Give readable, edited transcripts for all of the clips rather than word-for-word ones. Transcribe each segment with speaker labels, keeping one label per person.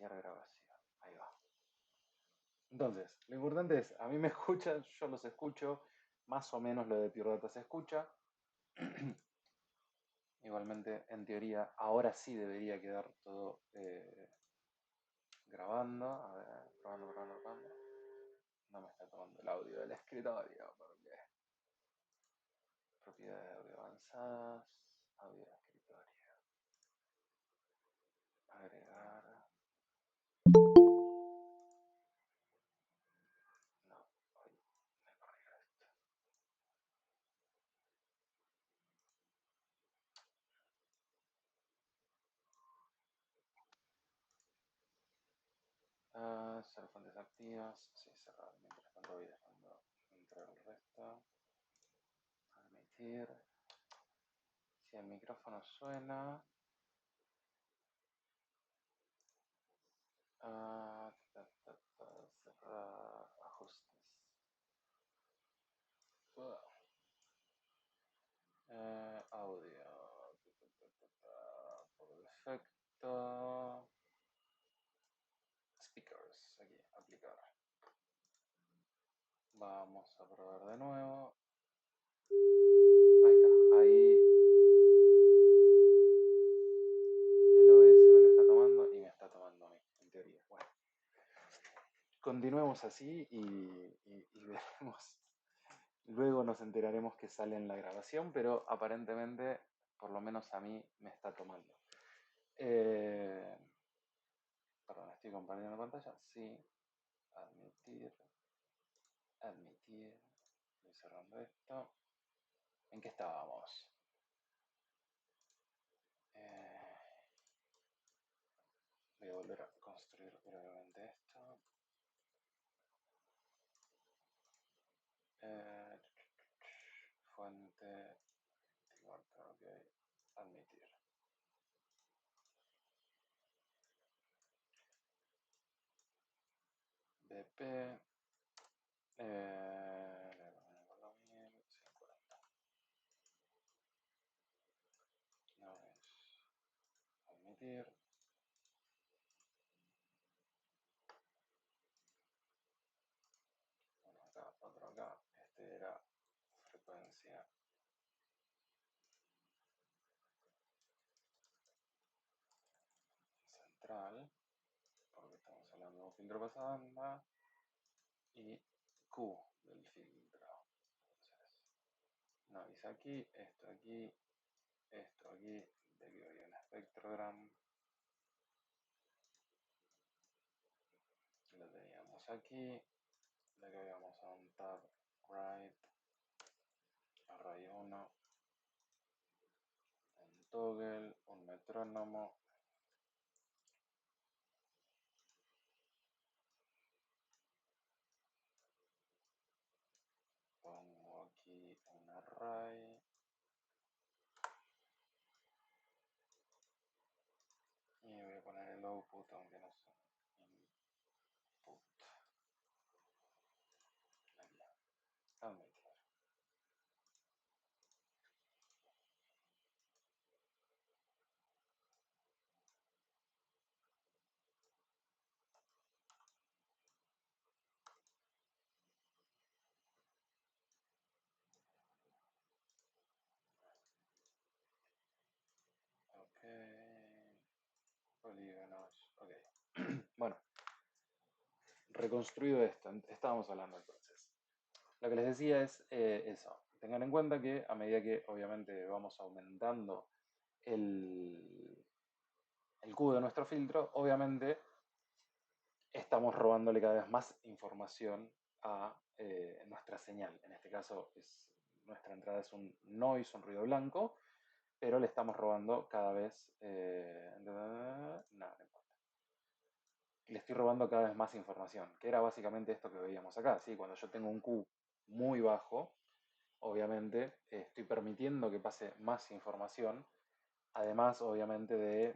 Speaker 1: Iniciar grabación. Ahí va. Entonces, lo importante es, a mí me escuchan, yo los escucho, más o menos lo de Pure Data se escucha. Igualmente, en teoría, ahora sí debería quedar todo grabando. A ver, probando. No me está tomando el audio del escritorio, porque propiedades de audio avanzadas, audio de escritorio. Agregar. No, hoy me corrió esto. Ser fuentes activas. Sí, cerrar mientras tanto voy dejando entrar el resto. Admitir. Si el micrófono suena. Cerrar ajustes. Audio. Por defecto. Speakers. Aquí, aplicar. Vamos a probar de nuevo. Ahí está. Ahí el OBS me lo está tomando y me está tomando a mí, en teoría. Bueno, continuemos así y veremos. Luego nos enteraremos que sale en la grabación, pero aparentemente, por lo menos a mí, me está tomando. Perdón, estoy compartiendo pantalla. Sí. Admitir. Admitir. Estoy cerrando esto. ¿En qué estábamos? Voy a volver a construir brevemente esto. Fuente. Ok. Admitir. BP. No es admitir. Bueno, acá, otro acá. Este era frecuencia central, porque estamos hablando de un filtro pasabanda, y Q del filtro. Entonces, no avisa aquí, esto aquí, de aquí voy a un spectrogram. Lo teníamos aquí, de aquí vamos a un tab right, array 1, un toggle, un metrónomo. Pongo aquí un array. Y voy a poner el output, aunque no sé. Input. Aquí. Admitir. Ok. Polígonos. Ok. Bueno, reconstruido esto. Estábamos hablando entonces. Lo que les decía es eso. Tengan en cuenta que a medida que obviamente vamos aumentando el cubo de nuestro filtro, obviamente estamos robándole cada vez más información a nuestra señal. En este caso, nuestra entrada es un noise, un ruido blanco, pero le estamos robando cada vez... no importa. Le estoy robando cada vez más información, que era básicamente esto que veíamos acá. ¿Sí? Cuando yo tengo un Q muy bajo, obviamente estoy permitiendo que pase más información, además obviamente de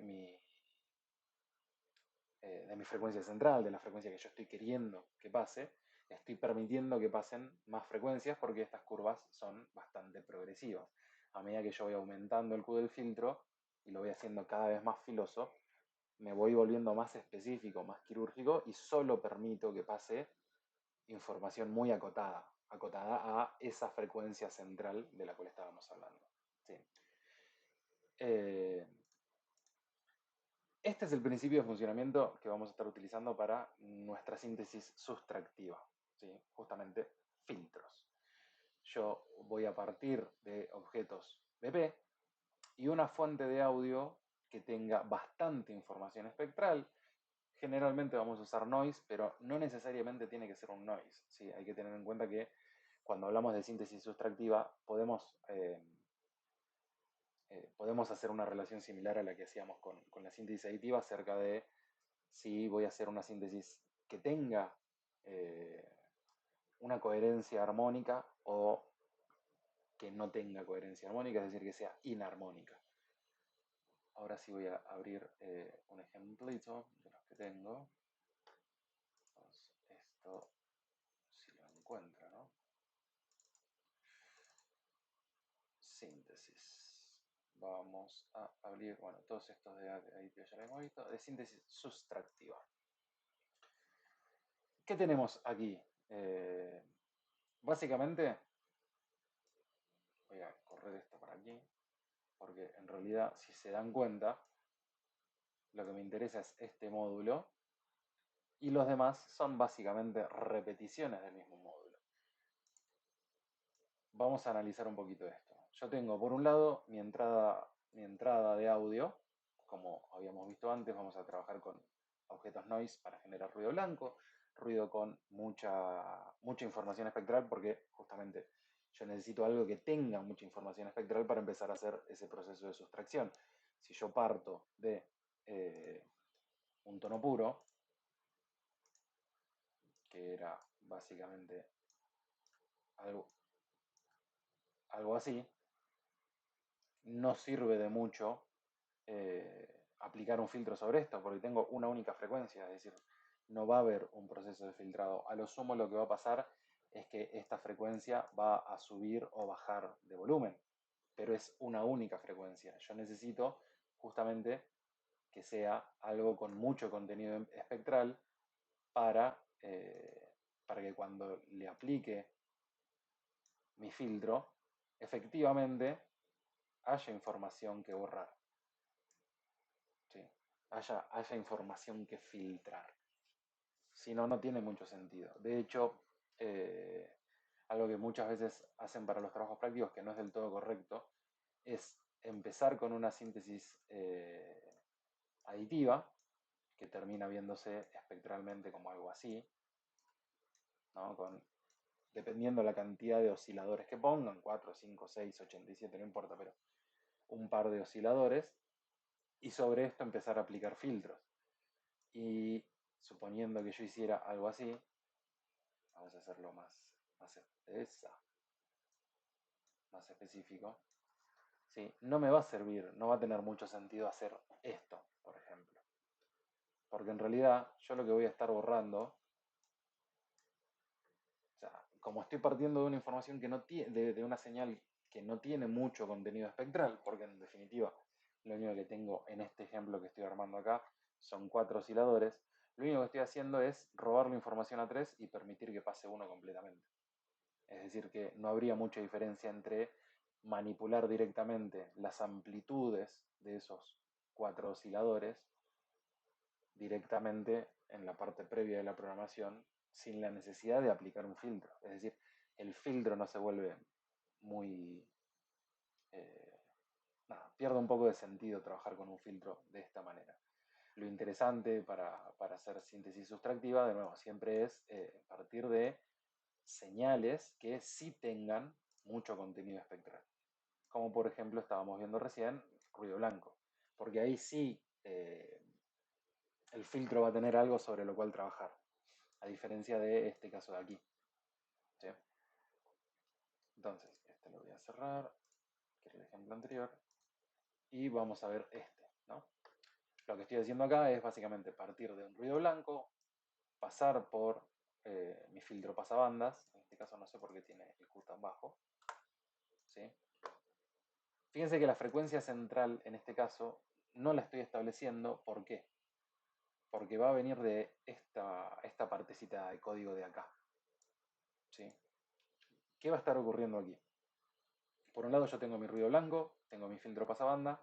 Speaker 1: mi frecuencia central, de la frecuencia que yo estoy queriendo que pase, estoy permitiendo que pasen más frecuencias porque estas curvas son bastante progresivas. A medida que yo voy aumentando el Q del filtro y lo voy haciendo cada vez más filoso, me voy volviendo más específico, más quirúrgico y solo permito que pase información muy acotada a esa frecuencia central de la cual estábamos hablando. ¿Sí? Eh, Este es el principio de funcionamiento que vamos a estar utilizando para nuestra síntesis sustractiva, ¿sí? Justamente filtros. Yo voy a partir de objetos BP y una fuente de audio que tenga bastante información espectral. Generalmente vamos a usar noise, pero no necesariamente tiene que ser un noise, ¿sí? Hay que tener en cuenta que cuando hablamos de síntesis sustractiva podemos hacer una relación similar a la que hacíamos con la síntesis aditiva acerca de si voy a hacer una síntesis que tenga eh, una coherencia armónica o que no tenga coherencia armónica, es decir, que sea inarmónica. Ahora sí voy a abrir un ejemplito de los que tengo. Entonces, esto, si lo encuentra, ¿no? Síntesis. Vamos a abrir, bueno, todos estos de aditivo ya lo hemos visto, de síntesis sustractiva. ¿Qué tenemos aquí? Básicamente, voy a correr esto para aquí, porque en realidad, si se dan cuenta, lo que me interesa es este módulo y los demás son básicamente repeticiones del mismo módulo. Vamos a analizar un poquito esto. Yo tengo por un lado mi entrada de audio, como habíamos visto antes, vamos a trabajar con objetos noise para generar ruido blanco, ruido con mucha información espectral, porque justamente yo necesito algo que tenga mucha información espectral para empezar a hacer ese proceso de sustracción. Si yo parto de un tono puro, que era básicamente algo así, no sirve de mucho aplicar un filtro sobre esto, porque tengo una única frecuencia, es decir, no va a haber un proceso de filtrado. A lo sumo lo que va a pasar es que esta frecuencia va a subir o bajar de volumen, pero es una única frecuencia. Yo necesito justamente que sea algo con mucho contenido espectral para que cuando le aplique mi filtro, efectivamente haya información que borrar, ¿sí? haya información que filtrar. Si no, no tiene mucho sentido. De hecho, algo que muchas veces hacen para los trabajos prácticos, que no es del todo correcto, es empezar con una síntesis aditiva, que termina viéndose espectralmente como algo así, ¿no? Dependiendo la cantidad de osciladores que pongan, 4, 5, 6, 87, no importa, pero un par de osciladores, y sobre esto empezar a aplicar filtros. Y suponiendo que yo hiciera algo así, vamos a hacerlo más específico, ¿sí? No me va a servir, no va a tener mucho sentido hacer esto, por ejemplo. Porque en realidad yo lo que voy a estar borrando, o sea, como estoy partiendo de una información que no tiene, de una señal que no tiene mucho contenido espectral, porque en definitiva lo único que tengo en este ejemplo que estoy armando acá son 4 osciladores, lo único que estoy haciendo es robar la información a 3 y permitir que pase uno completamente. Es decir, que no habría mucha diferencia entre manipular directamente las amplitudes de esos 4 osciladores directamente en la parte previa de la programación sin la necesidad de aplicar un filtro. Es decir, el filtro no se vuelve muy... Eh, pierde un poco de sentido trabajar con un filtro de esta manera. Lo interesante para hacer síntesis sustractiva, de nuevo, siempre es partir de señales que sí tengan mucho contenido espectral. Como por ejemplo estábamos viendo recién, ruido blanco. Porque ahí sí el filtro va a tener algo sobre lo cual trabajar. A diferencia de este caso de aquí. ¿Sí? Entonces, este lo voy a cerrar, que era el ejemplo anterior. Y vamos a ver este, ¿no? Lo que estoy haciendo acá es básicamente partir de un ruido blanco, pasar por mi filtro pasabandas. En este caso no sé por qué tiene el Q tan bajo. ¿Sí? Fíjense que la frecuencia central en este caso no la estoy estableciendo. ¿Por qué? porque va a venir de esta partecita de código de acá. ¿Sí? ¿Qué va a estar ocurriendo aquí? Por un lado yo tengo mi ruido blanco, tengo mi filtro pasabanda,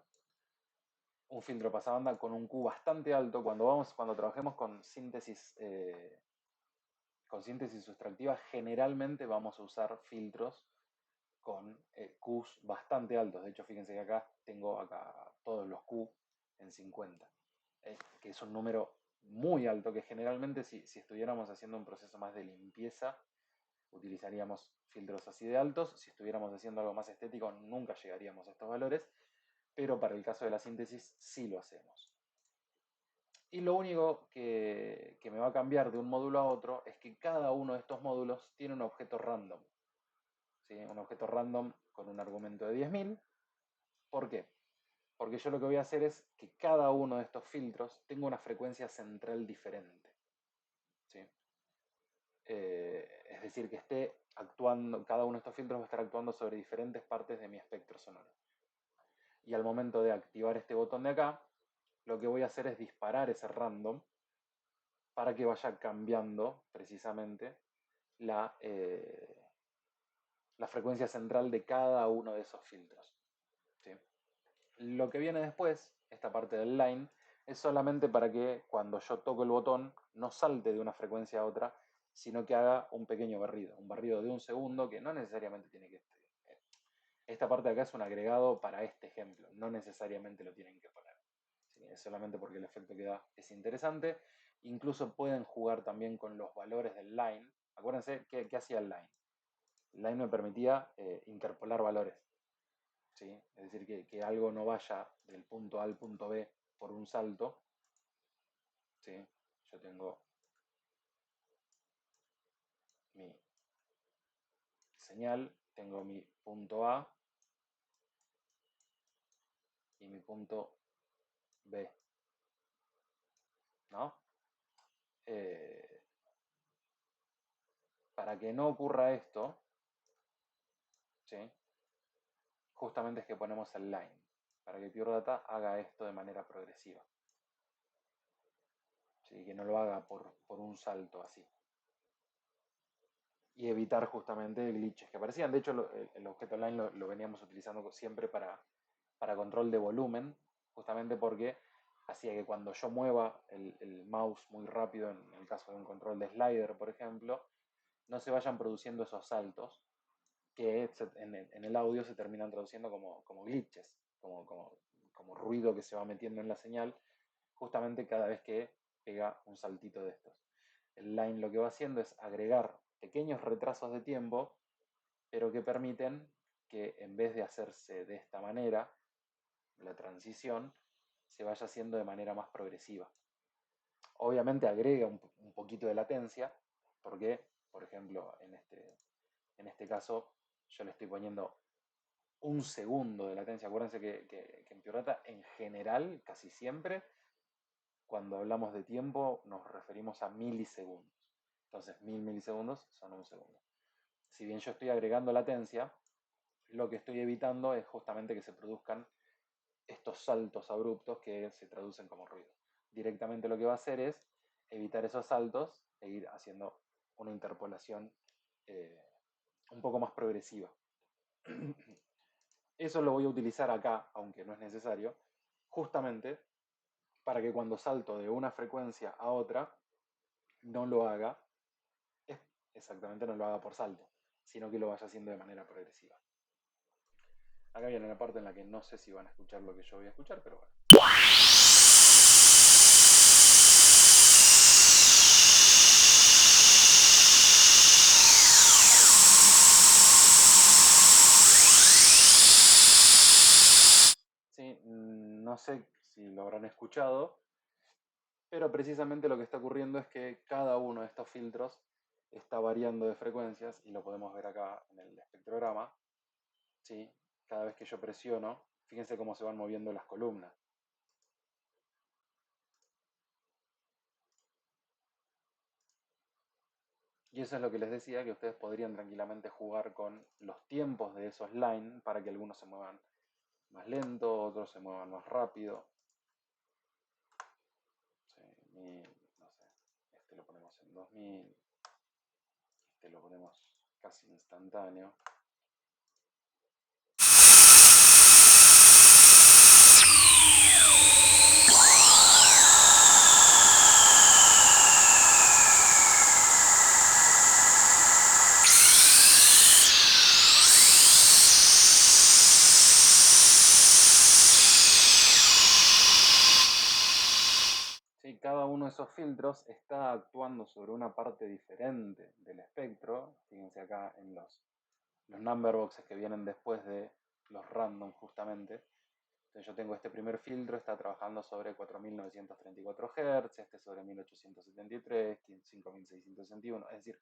Speaker 1: un filtro pasabanda con un Q bastante alto. Cuando trabajemos con síntesis sustractiva, generalmente vamos a usar filtros con Qs bastante altos. De hecho, fíjense que acá tengo todos los Q en 50, que es un número muy alto, que generalmente si estuviéramos haciendo un proceso más de limpieza, utilizaríamos filtros así de altos. Si estuviéramos haciendo algo más estético, nunca llegaríamos a estos valores, pero para el caso de la síntesis sí lo hacemos. Y lo único que me va a cambiar de un módulo a otro es que cada uno de estos módulos tiene un objeto random. ¿Sí? Un objeto random con un argumento de 10.000. ¿Por qué? Porque yo lo que voy a hacer es que cada uno de estos filtros tenga una frecuencia central diferente. ¿Sí? Es decir, que esté actuando, cada uno de estos filtros va a estar actuando sobre diferentes partes de mi espectro sonoro. Y al momento de activar este botón de acá, lo que voy a hacer es disparar ese random para que vaya cambiando precisamente la frecuencia central de cada uno de esos filtros. ¿Sí? Lo que viene después, esta parte del line, es solamente para que cuando yo toco el botón no salte de una frecuencia a otra, sino que haga un pequeño barrido, un barrido de 1 segundo que no necesariamente tiene que... Esta parte de acá es un agregado para este ejemplo, no necesariamente lo tienen que poner. ¿Sí? Es solamente porque el efecto que da es interesante. Incluso pueden jugar también con los valores del line. Acuérdense, ¿qué hacía el line? El line me permitía interpolar valores. ¿Sí? Es decir, que algo no vaya del punto A al punto B por un salto. ¿Sí? Yo tengo mi señal, tengo mi punto A y mi punto B, ¿no? Para que no ocurra esto, ¿sí? Justamente es que ponemos el line, para que Pure Data haga esto de manera progresiva. ¿Sí? Que no lo haga por un salto así. Y evitar justamente glitches que aparecían. De hecho, el objeto line lo veníamos utilizando siempre para control de volumen, justamente porque hacía que cuando yo mueva el mouse muy rápido, en el caso de un control de slider, por ejemplo, no se vayan produciendo esos saltos que en el audio se terminan traduciendo como glitches, como ruido que se va metiendo en la señal, justamente cada vez que pega un saltito de estos. El line lo que va haciendo es agregar pequeños retrasos de tiempo, pero que permiten que en vez de hacerse de esta manera, la transición se vaya haciendo de manera más progresiva. Obviamente agrega un poquito de latencia, porque, por ejemplo, en este caso yo le estoy poniendo 1 segundo de latencia. Acuérdense que en Pure Data, en general, casi siempre, cuando hablamos de tiempo, nos referimos a milisegundos. Entonces, 1000 milisegundos son 1 segundo. Si bien yo estoy agregando latencia, lo que estoy evitando es justamente que se produzcan estos saltos abruptos que se traducen como ruido. Directamente lo que va a hacer es evitar esos saltos e ir haciendo una interpolación un poco más progresiva. Eso lo voy a utilizar acá, aunque no es necesario, justamente para que cuando salto de una frecuencia a otra, no lo haga, exactamente no lo haga por salto, sino que lo vaya haciendo de manera progresiva. Acá viene una parte en la que no sé si van a escuchar lo que yo voy a escuchar, pero bueno. Sí, no sé si lo habrán escuchado, pero precisamente lo que está ocurriendo es que cada uno de estos filtros está variando de frecuencias y lo podemos ver acá en el espectrograma. ¿Sí? Cada vez que yo presiono, fíjense cómo se van moviendo las columnas. Y eso es lo que les decía, que ustedes podrían tranquilamente jugar con los tiempos de esos line para que algunos se muevan más lento, otros se muevan más rápido. Sí, 2000, no sé, este lo ponemos en 2000, este lo ponemos casi instantáneo. ¿Sí? Cada uno de esos filtros está actuando sobre una parte diferente del espectro. Fíjense acá en los number boxes que vienen después de los random justamente. Entonces yo tengo este primer filtro, está trabajando sobre 4934 Hz, este sobre 1873, 5661, es decir,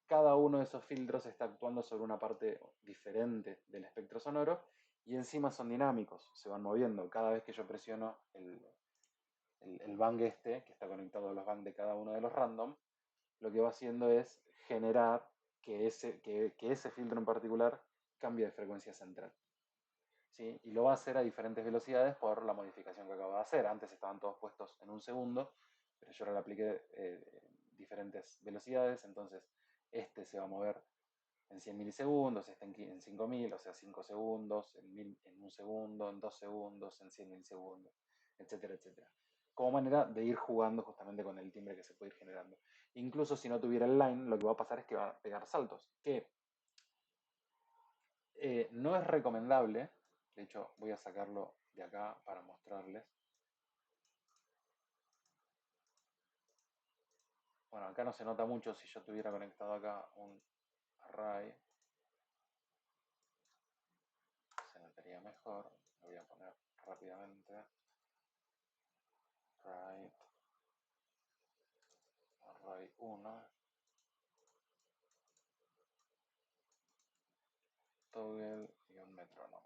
Speaker 1: cada uno de esos filtros está actuando sobre una parte diferente del espectro sonoro y encima son dinámicos, se van moviendo. Cada vez que yo presiono el bang este, que está conectado a los bangs de cada uno de los random, lo que va haciendo es generar que ese filtro en particular cambie de frecuencia central. ¿Sí? Y lo va a hacer a diferentes velocidades por la modificación que acaba de hacer. Antes estaban todos puestos en un segundo, pero yo ahora le apliqué diferentes velocidades, entonces este se va a mover en 100 milisegundos, este en 5000, o sea, 5 segundos, en 1 segundo, en 2 segundos, en 100 milisegundos, etcétera, etcétera. Como manera de ir jugando justamente con el timbre que se puede ir generando. Incluso si no tuviera el line, lo que va a pasar es que va a pegar saltos, que no es recomendable. De hecho, voy a sacarlo de acá para mostrarles. Bueno, acá no se nota mucho. Si yo tuviera conectado acá un array, se notaría mejor. Lo voy a poner rápidamente. Array 1. Toggle y un metrónomo.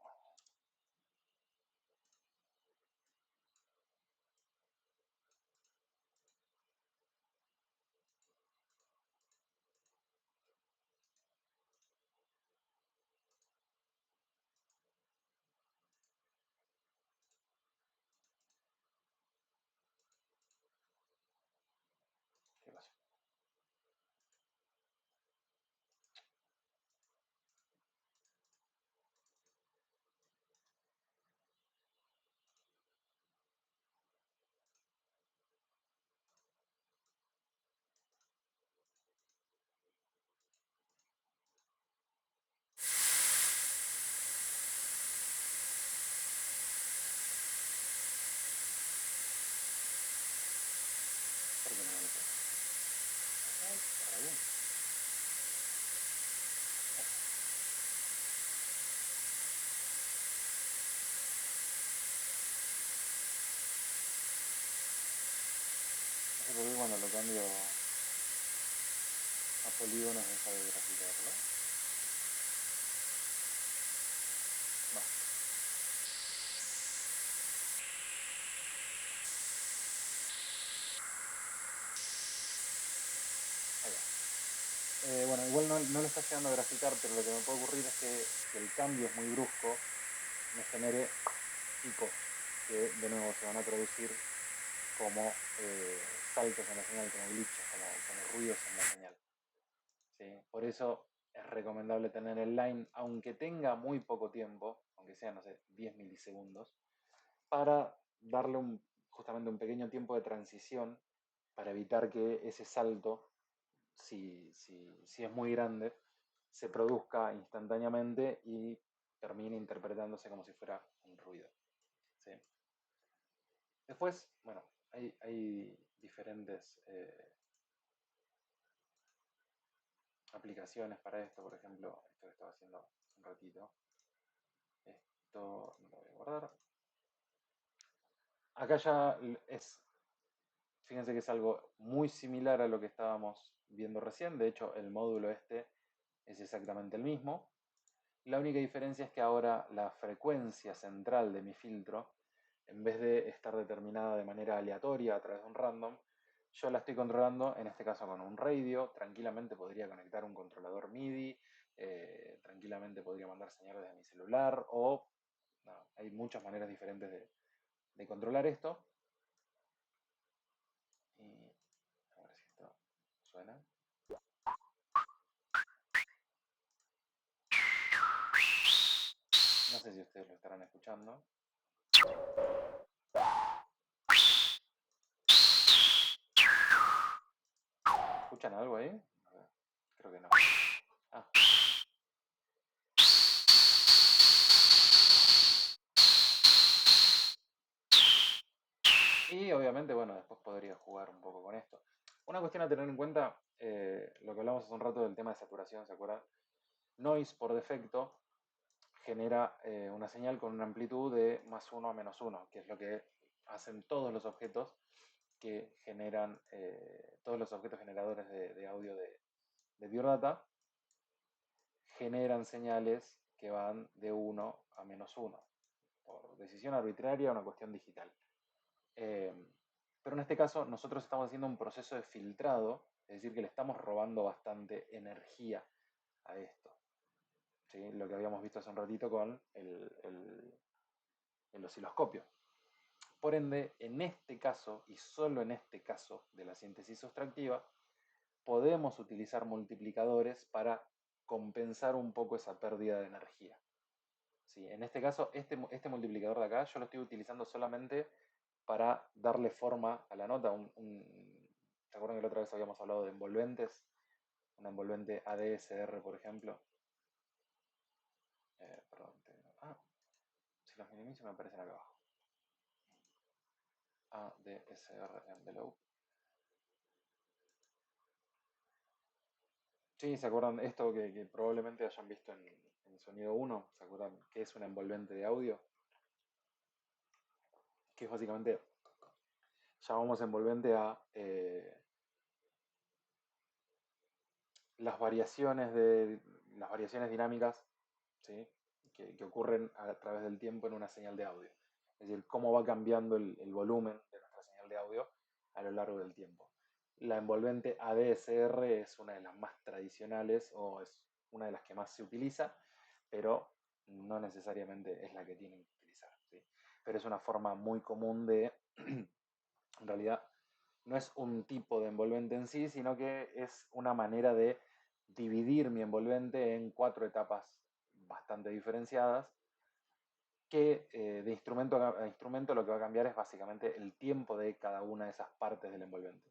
Speaker 1: ¿Qué pasa? ¿Por qué no me dice? Ay, está bien. No sé por qué cuando lo cambio a polígonos deja de graficarlo. Va. Ahí va. Bueno, igual no lo está llegando a graficar, pero lo que me puede ocurrir es que si el cambio es muy brusco, me genere picos que de nuevo se van a traducir como saltos en la señal, como glitches, como ruidos en la señal. ¿Sí? Por eso es recomendable tener el line, aunque tenga muy poco tiempo, aunque sea, no sé, 10 milisegundos, para darle justamente un pequeño tiempo de transición para evitar que ese salto, si es muy grande, se produzca instantáneamente y termine interpretándose como si fuera un ruido. ¿Sí? Después, bueno, hay diferentes aplicaciones para esto. Por ejemplo, esto que estaba haciendo un ratito. Esto lo voy a guardar. Acá ya fíjense que es algo muy similar a lo que estábamos viendo recién. De hecho, el módulo este es exactamente el mismo. La única diferencia es que ahora la frecuencia central de mi filtro, en vez de estar determinada de manera aleatoria a través de un random, yo la estoy controlando, en este caso con un radio. Tranquilamente podría conectar un controlador MIDI, tranquilamente podría mandar señales desde mi celular, o no, hay muchas maneras diferentes de controlar esto. suena. No sé si ustedes lo estarán escuchando. ¿Escuchan algo ahí? A ver, creo que no. Ah. Y obviamente, bueno, después podría jugar un poco con esto. Una cuestión a tener en cuenta, lo que hablamos hace un rato del tema de saturación, ¿se acuerdan? Noise por defecto genera una señal con una amplitud de +1 a -1, que es lo que hacen todos los objetos que generan, todos los objetos generadores de audio de Pure Data generan señales que van de 1 a -1, por decisión arbitraria, una cuestión digital. Pero en este caso nosotros estamos haciendo un proceso de filtrado, es decir, que le estamos robando bastante energía a esto. ¿Sí? Lo que habíamos visto hace un ratito con el osciloscopio. Por ende, en este caso, y solo en este caso de la síntesis sustractiva, podemos utilizar multiplicadores para compensar un poco esa pérdida de energía. ¿Sí? En este caso, este multiplicador de acá, yo lo estoy utilizando solamente para darle forma a la nota. ¿Se acuerdan que la otra vez habíamos hablado de envolventes? Una envolvente ADSR, por ejemplo. Perdón. Si los minimizo me aparecen acá abajo. ADSR envelope. Sí, ¿se acuerdan esto que probablemente hayan visto en Sonido 1? ¿Se acuerdan qué es un envolvente de audio? Que es básicamente, llamamos envolvente a las variaciones dinámicas, ¿sí? que ocurren a través del tiempo en una señal de audio. Es decir, cómo va cambiando el volumen de nuestra señal de audio a lo largo del tiempo. La envolvente ADSR es una de las más tradicionales o es una de las que más se utiliza, pero no necesariamente es la que tienen que utilizar, ¿sí? Pero es una forma muy común de, en realidad, no es un tipo de envolvente en sí, sino que es una manera de dividir mi envolvente en 4 etapas bastante diferenciadas, que de instrumento a instrumento lo que va a cambiar es básicamente el tiempo de cada una de esas partes del envolvente.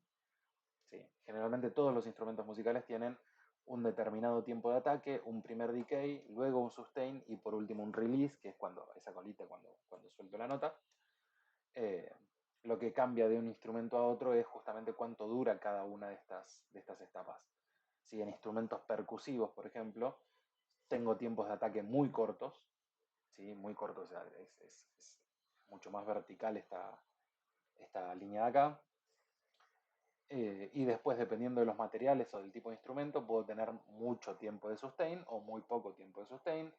Speaker 1: ¿Sí? Generalmente todos los instrumentos musicales tienen un determinado tiempo de ataque, un primer decay, luego un sustain y por último un release, que es cuando esa colita cuando suelto la nota. Lo que cambia de un instrumento a otro es justamente cuánto dura cada una de estas etapas. Si en instrumentos percusivos, por ejemplo, tengo tiempos de ataque muy cortos, ¿sí? Muy cortos, o sea, es mucho más vertical esta línea de acá. Y después, dependiendo de los materiales o del tipo de instrumento, puedo tener mucho tiempo de sustain o muy poco tiempo de sustain.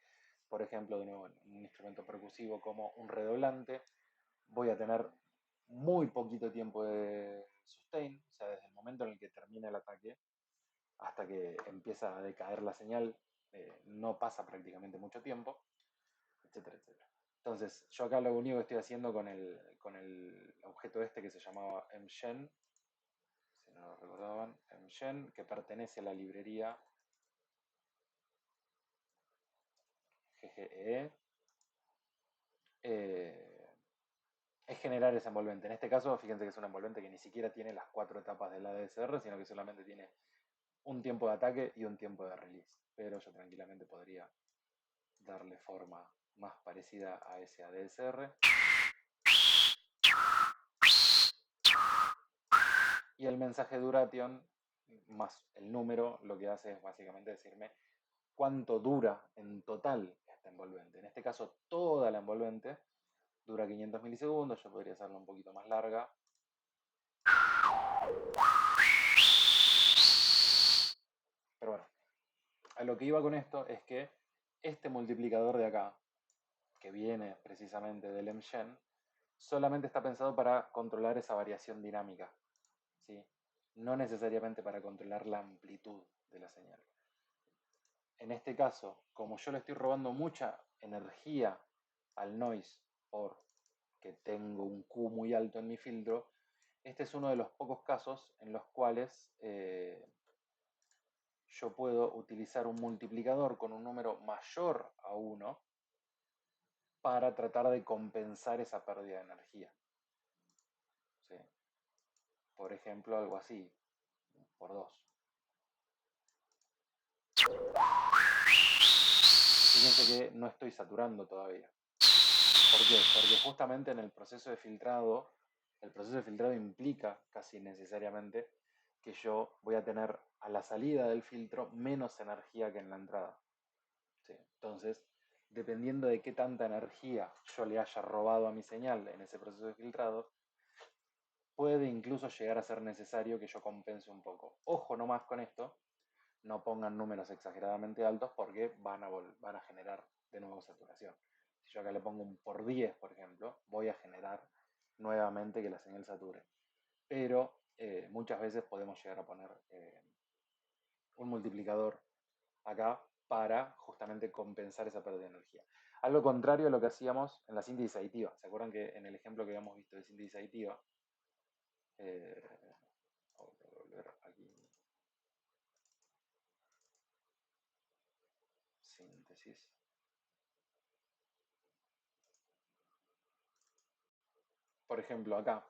Speaker 1: Por ejemplo, de nuevo, en un instrumento percusivo como un redoblante, voy a tener muy poquito tiempo de sustain, o sea, desde el momento en el que termina el ataque hasta que empieza a decaer la señal, no pasa prácticamente mucho tiempo, etcétera, etcétera. Entonces, yo acá lo único que estoy haciendo con el objeto este que se llamaba mgen, si no lo recordaban, mgen, que pertenece a la librería GGE, es generar ese envolvente. En este caso, fíjense que es un envolvente que ni siquiera tiene las 4 etapas del ADSR, sino que solamente tiene un tiempo de ataque y un tiempo de release. Pero yo tranquilamente podría darle forma más parecida a ese ADSR. Y el mensaje duration más el número lo que hace es básicamente decirme cuánto dura en total esta envolvente. En este caso, toda la envolvente dura 500 milisegundos. Yo podría hacerla un poquito más larga. Pero bueno, a lo que iba con esto es que este multiplicador de acá, que viene precisamente del mgen, solamente está pensado para controlar esa variación dinámica, ¿sí? No necesariamente para controlar la amplitud de la señal. En este caso, como yo le estoy robando mucha energía al noise porque tengo un Q muy alto en mi filtro, este es uno de los pocos casos en los cuales yo puedo utilizar un multiplicador con un número mayor a 1 para tratar de compensar esa pérdida de energía. ¿Sí? Por ejemplo, algo así, por 2. Fíjense que no estoy saturando todavía. ¿Por qué? Porque justamente en el proceso de filtrado implica casi necesariamente que yo voy a tener a la salida del filtro menos energía que en la entrada. ¿Sí? Entonces, dependiendo de qué tanta energía yo le haya robado a mi señal en ese proceso de filtrado, puede incluso llegar a ser necesario que yo compense un poco. Ojo nomás con esto, no pongan números exageradamente altos porque van a generar de nuevo saturación. Si yo acá le pongo un por 10, por ejemplo, voy a generar nuevamente que la señal sature. Pero muchas veces podemos llegar a poner un multiplicador acá para justamente compensar esa pérdida de energía. Algo contrario a lo que hacíamos en la síntesis aditiva. ¿Se acuerdan que en el ejemplo que habíamos visto de síntesis aditiva, vamos a volver aquí, síntesis. Por ejemplo, acá,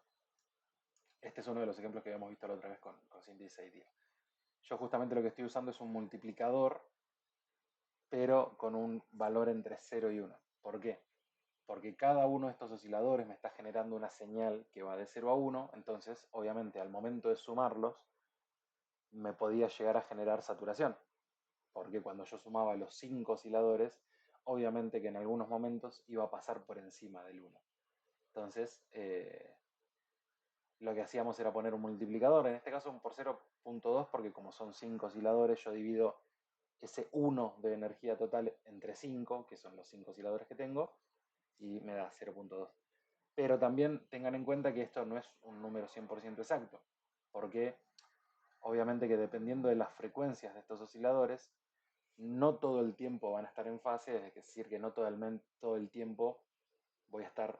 Speaker 1: este es uno de los ejemplos que habíamos visto la otra vez con síntesis aditiva. Yo justamente lo que estoy usando es un multiplicador, pero con un valor entre 0 y 1. ¿Por qué? Porque cada uno de estos osciladores me está generando una señal que va de 0 a 1, entonces obviamente al momento de sumarlos me podía llegar a generar saturación, porque cuando yo sumaba los 5 osciladores, obviamente que en algunos momentos iba a pasar por encima del 1. Entonces, lo que hacíamos era poner un multiplicador, en este caso un por 0.2, porque como son 5 osciladores, yo divido ese 1 de energía total entre 5, que son los 5 osciladores que tengo, y me da 0.2. Pero también tengan en cuenta que esto no es un número 100% exacto, porque obviamente que dependiendo de las frecuencias de estos osciladores, no todo el tiempo van a estar en fase, es decir, que no todo el tiempo voy a estar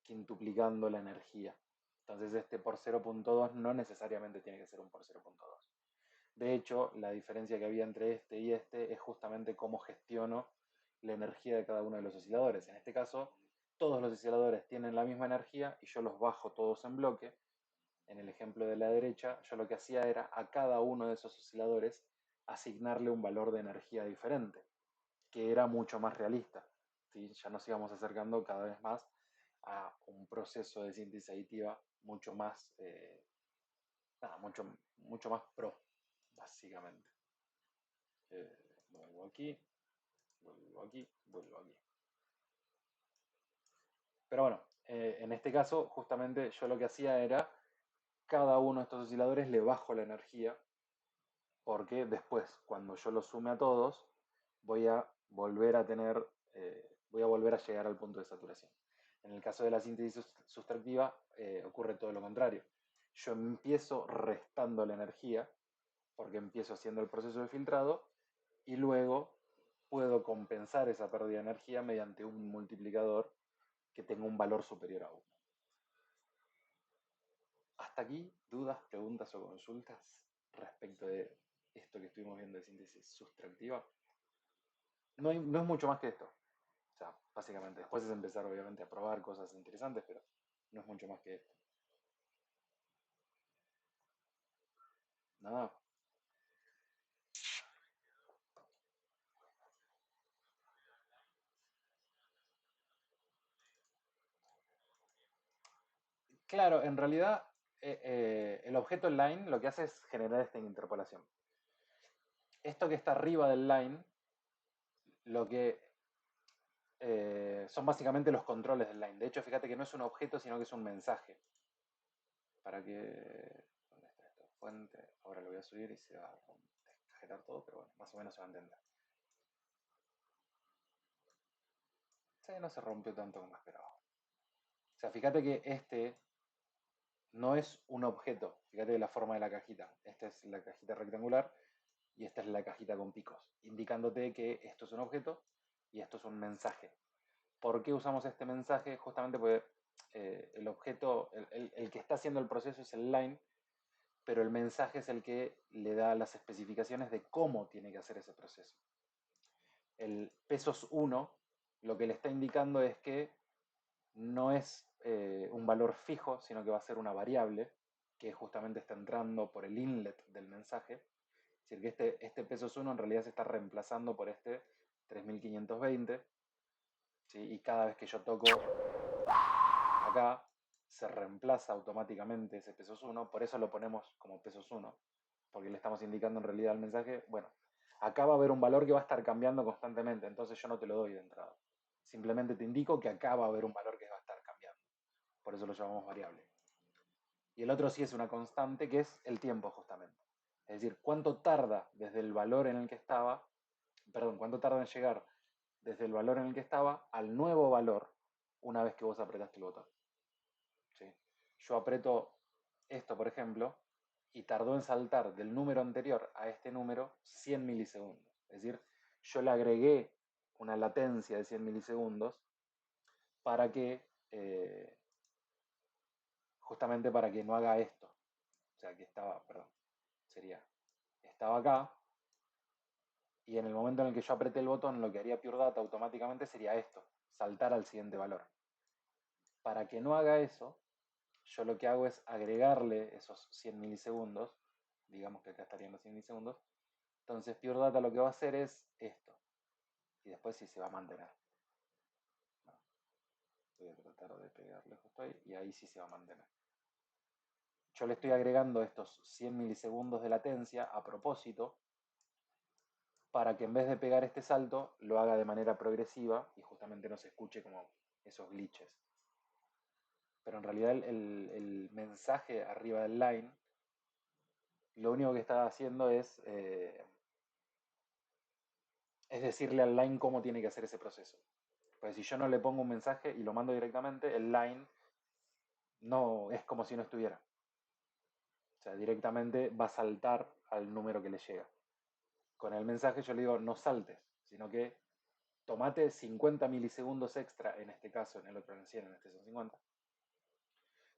Speaker 1: quintuplicando la energía. Entonces este por 0.2 no necesariamente tiene que ser un por 0.2. De hecho, la diferencia que había entre este y este es justamente cómo gestiono la energía de cada uno de los osciladores. En este caso, todos los osciladores tienen la misma energía y yo los bajo todos en bloque. En el ejemplo de la derecha, yo lo que hacía era a cada uno de esos osciladores asignarle un valor de energía diferente, que era mucho más realista. ¿Sí? Ya nos íbamos acercando cada vez más a un proceso de síntesis aditiva mucho más, mucho más pro, básicamente. Vuelvo aquí, vuelvo aquí, vuelvo aquí. Pero bueno, en este caso, justamente yo lo que hacía era, cada uno de estos osciladores le bajo la energía, porque después, cuando yo los sume a todos, voy a volver a tener, voy a volver a llegar al punto de saturación. En el caso de la síntesis sustractiva, ocurre todo lo contrario. Yo empiezo restando la energía, porque empiezo haciendo el proceso de filtrado, y luego puedo compensar esa pérdida de energía mediante un multiplicador que tenga un valor superior a 1. Hasta aquí, dudas, preguntas o consultas respecto de esto que estuvimos viendo de síntesis sustractiva. No es mucho más que esto. O sea, básicamente, después es empezar obviamente a probar cosas interesantes, pero no es mucho más que esto. Nada. Claro, en realidad el objeto line lo que hace es generar esta interpolación. Esto que está arriba del line, lo que son básicamente los controles del line. De hecho, fíjate que no es un objeto, sino que es un mensaje. Para que... ¿Dónde está esta fuente? Ahora lo voy a subir y se va a descajetar todo, pero bueno, más o menos se va a entender. Sí, no se rompió tanto como esperaba. O sea, fíjate que este no es un objeto. Fíjate la forma de la cajita. Esta es la cajita rectangular y esta es la cajita con picos, indicándote que esto es un objeto y esto es un mensaje. ¿Por qué usamos este mensaje? Justamente porque el objeto, el que está haciendo el proceso es el line, pero el mensaje es el que le da las especificaciones de cómo tiene que hacer ese proceso. El pesos1 lo que le está indicando es que no es un valor fijo, sino que va a ser una variable que justamente está entrando por el inlet del mensaje. Es decir, que este pesos1 en realidad se está reemplazando por este 3520, ¿sí? Y cada vez que yo toco acá, se reemplaza automáticamente ese pesos1, por eso lo ponemos como pesos1, porque le estamos indicando en realidad al mensaje, bueno, acá va a haber un valor que va a estar cambiando constantemente, entonces yo no te lo doy de entrada. Simplemente te indico que acá va a haber un valor que va a estar cambiando. Por eso lo llamamos variable. Y el otro sí es una constante, que es el tiempo justamente. Es decir, cuánto tarda desde el valor en el que estaba, perdón, cuánto tarda en llegar desde el valor en el que estaba al nuevo valor una vez que vos apretaste el botón. ¿Sí? Yo aprieto esto, por ejemplo, y tardó en saltar del número anterior a este número 100 milisegundos. Es decir, yo le agregué una latencia de 100 milisegundos para que, justamente para que no haga esto. O sea, que estaba, perdón, sería, estaba acá, y en el momento en el que yo apreté el botón, lo que haría Pure Data automáticamente sería esto, saltar al siguiente valor. Para que no haga eso, yo lo que hago es agregarle esos 100 milisegundos, digamos que acá estarían los 100 milisegundos, entonces Pure Data lo que va a hacer es esto, y después sí se va a mantener. Bueno, voy a tratar de pegarle justo ahí, y ahí sí se va a mantener. Yo le estoy agregando estos 100 milisegundos de latencia a propósito, para que en vez de pegar este salto, lo haga de manera progresiva y justamente no se escuche como esos glitches. Pero en realidad el mensaje arriba del line, lo único que está haciendo es decirle al line cómo tiene que hacer ese proceso. Pues si yo no le pongo un mensaje y lo mando directamente, el line no es como si no estuviera. O sea, directamente va a saltar al número que le llega. Con el mensaje yo le digo no saltes, sino que tomate 50 milisegundos extra, en este caso, en el otro en 100, en este son 50.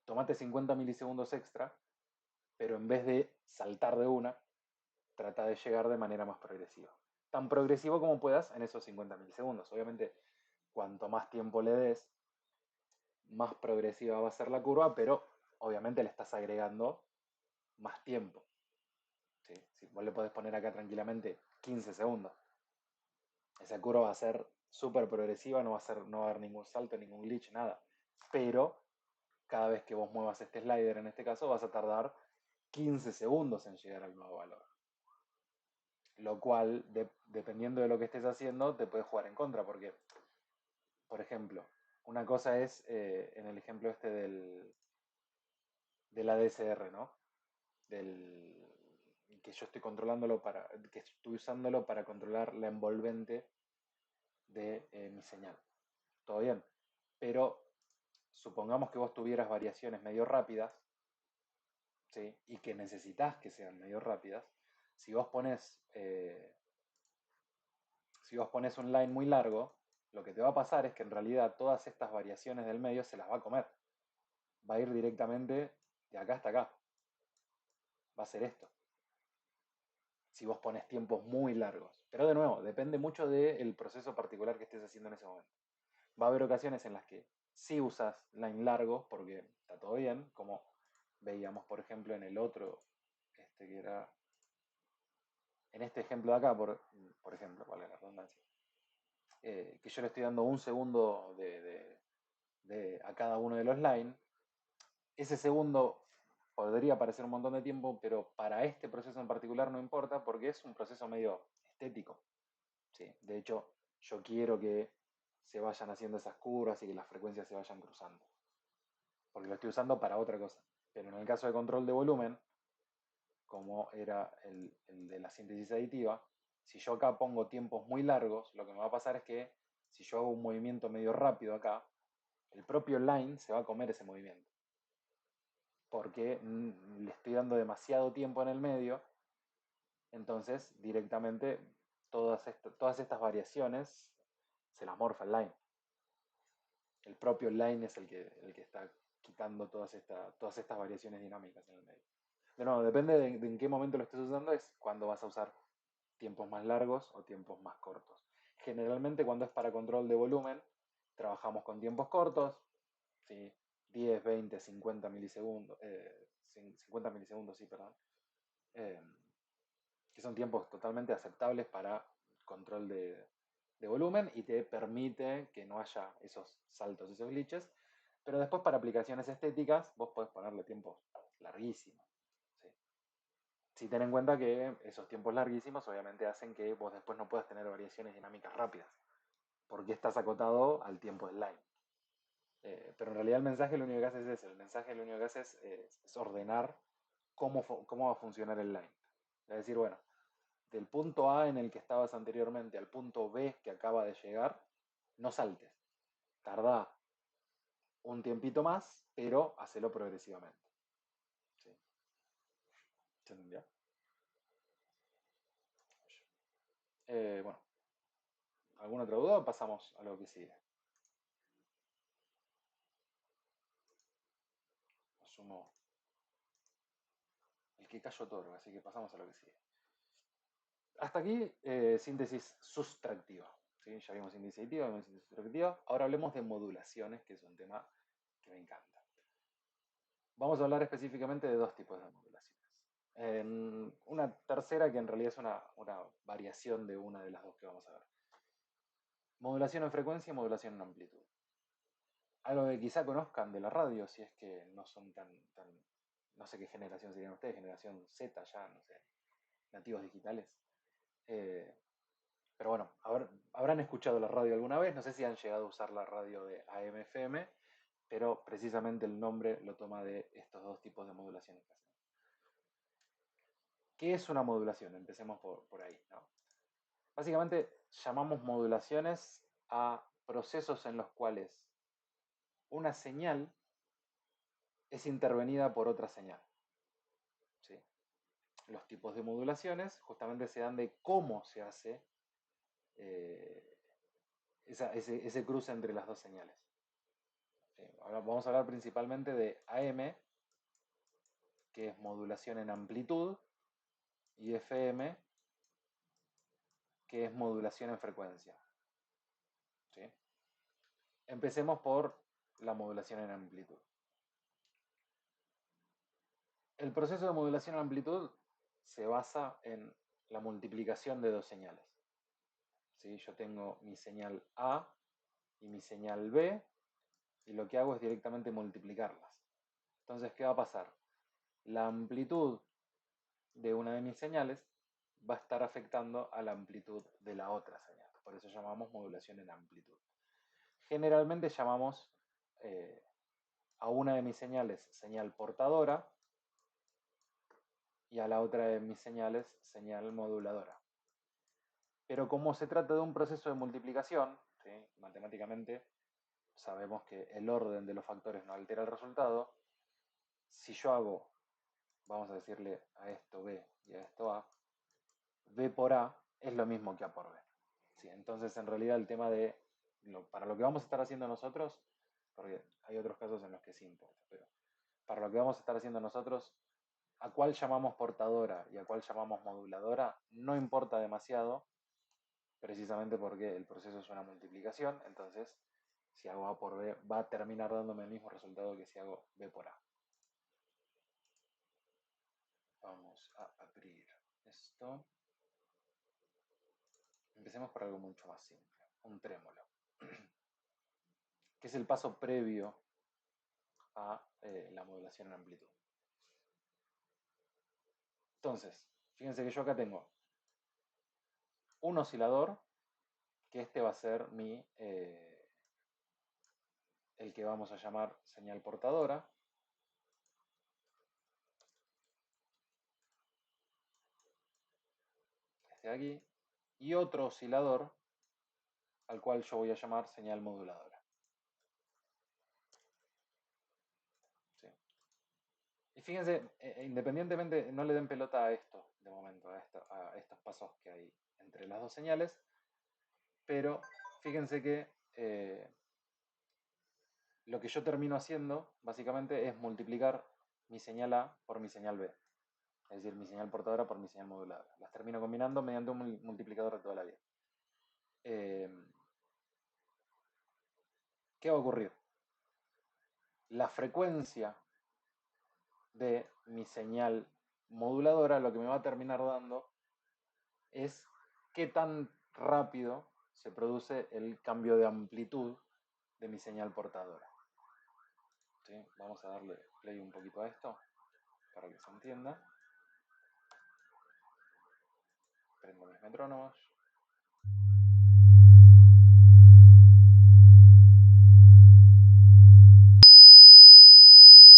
Speaker 1: Tomate 50 milisegundos extra, pero en vez de saltar de una, trata de llegar de manera más progresiva. Tan progresivo como puedas en esos 50 milisegundos. Obviamente, cuanto más tiempo le des, más progresiva va a ser la curva, pero obviamente le estás agregando más tiempo. ¿Sí? Si vos le podés poner acá tranquilamente 15 segundos. Esa curva va a ser súper progresiva, no va a haber ningún salto, ningún glitch, nada. Pero cada vez que vos muevas este slider, en este caso, vas a tardar 15 segundos en llegar al nuevo valor. Lo cual, dependiendo de lo que estés haciendo, te puede jugar en contra, porque, por ejemplo, una cosa es, en el ejemplo este del ADSR, ¿no? Que yo estoy controlándolo que estoy usándolo para controlar la envolvente de mi señal. Todo bien. Pero supongamos que vos tuvieras variaciones medio rápidas, ¿sí? Y que necesitas que sean medio rápidas. Si vos pones un line muy largo, lo que te va a pasar es que en realidad todas estas variaciones del medio se las va a comer. Va a ir directamente de acá hasta acá. Va a ser esto. Si vos pones tiempos muy largos. Pero de nuevo, depende mucho del proceso particular que estés haciendo en ese momento. Va a haber ocasiones en las que sí usas line largos porque está todo bien, como veíamos por ejemplo en el otro, que era, en este ejemplo de acá, por ejemplo, vale la redundancia, que yo le estoy dando un segundo a cada uno de los line. Ese segundo podría parecer un montón de tiempo, pero para este proceso en particular no importa porque es un proceso medio estético. ¿Sí? De hecho, yo quiero que se vayan haciendo esas curvas y que las frecuencias se vayan cruzando. Porque lo estoy usando para otra cosa. Pero en el caso de control de volumen, como era el de la síntesis aditiva, si yo acá pongo tiempos muy largos, lo que me va a pasar es que si yo hago un movimiento medio rápido acá, el propio line se va a comer ese movimiento. Porque le estoy dando demasiado tiempo en el medio, entonces directamente todas estas variaciones se las morfa el line. El propio line es el que está quitando todas estas variaciones dinámicas en el medio. De nuevo, depende de en qué momento lo estés usando, es cuando vas a usar tiempos más largos o tiempos más cortos. Generalmente cuando es para control de volumen, trabajamos con tiempos cortos, ¿sí? 10, 20, 50 milisegundos, 50 milisegundos, sí, perdón, eh, que son tiempos totalmente aceptables para control de volumen y te permite que no haya esos saltos, esos glitches. Pero después para aplicaciones estéticas vos podés ponerle tiempos larguísimos. ¿Sí? Si ten en cuenta que esos tiempos larguísimos obviamente hacen que vos después no puedas tener variaciones dinámicas rápidas, porque estás acotado al tiempo del line. Pero en realidad el mensaje lo único que hace es ese, el mensaje lo único que hace es ordenar cómo va a funcionar el line. Es decir, bueno, del punto A en el que estabas anteriormente al punto B que acaba de llegar, no saltes. Tarda un tiempito más, pero hacelo progresivamente. ¿Sí? ¿Se entendió? Bueno, ¿alguna otra duda? Pasamos a lo que sigue. Asumo el que cayó otorga, así que pasamos a lo que sigue. Hasta aquí, síntesis sustractiva. ¿Sí? Ya vimos síntesis aditiva, vimos síntesis sustractiva. Ahora hablemos de modulaciones, que es un tema que me encanta. Vamos a hablar específicamente de dos tipos de modulaciones. Una tercera que en realidad es una variación de una de las dos que vamos a ver. Modulación en frecuencia y modulación en amplitud. Algo que quizá conozcan de la radio, si es que no son no sé qué generación serían ustedes, generación Z ya, no sé, nativos digitales. Eh, pero bueno, habrán escuchado la radio alguna vez, no sé si han llegado a usar la radio de AM/FM, pero precisamente el nombre lo toma de estos dos tipos de modulaciones que hacemos. ¿Qué es una modulación? Empecemos por ahí, ¿no? Básicamente llamamos modulaciones a procesos en los cuales una señal es intervenida por otra señal. ¿Sí? Los tipos de modulaciones justamente se dan de cómo se hace eh, ese cruce entre las dos señales. ¿Sí? Ahora vamos a hablar principalmente de AM, que es modulación en amplitud, y FM, que es modulación en frecuencia. ¿Sí? Empecemos por la modulación en amplitud. El proceso de modulación en amplitud se basa en la multiplicación de dos señales. ¿Sí? Yo tengo mi señal A y mi señal B, y lo que hago es directamente multiplicarlas. Entonces, ¿qué va a pasar? La amplitud de una de mis señales va a estar afectando a la amplitud de la otra señal. Por eso llamamos modulación en amplitud. Generalmente llamamos a una de mis señales señal portadora y a la otra de mis señales señal moduladora. Pero como se trata de un proceso de multiplicación, ¿sí? Matemáticamente sabemos que el orden de los factores no altera el resultado. Si yo hago, vamos a decirle a esto B y a esto A, B por A es lo mismo que A por B. ¿Sí? Entonces, en realidad, el tema para lo que vamos a estar haciendo nosotros, porque hay otros casos en los que sí importa, pero para lo que vamos a estar haciendo nosotros, a cuál llamamos portadora y a cuál llamamos moduladora, no importa demasiado, precisamente porque el proceso es una multiplicación, entonces si hago A por B va a terminar dándome el mismo resultado que si hago B por A. Vamos a abrir esto. Empecemos por algo mucho más simple, un trémolo, que es el paso previo a la modulación en amplitud. Entonces, fíjense que yo acá tengo un oscilador, que este va a ser el que vamos a llamar señal portadora. Este de aquí. Y otro oscilador, al cual yo voy a llamar señal moduladora. ¿Sí? Y fíjense, independientemente, no le den pelota a esto, de momento, a estos pasos que hay entre las dos señales, pero fíjense que lo que yo termino haciendo, básicamente, es multiplicar mi señal A por mi señal B. Es decir, mi señal portadora por mi señal moduladora. Las termino combinando mediante un multiplicador de toda la vida. ¿Qué va a ocurrir? La frecuencia de mi señal moduladora lo que me va a terminar dando es qué tan rápido se produce el cambio de amplitud de mi señal portadora. ¿Sí? Vamos a darle play un poquito a esto para que se entienda. Prendo mis metrónomos.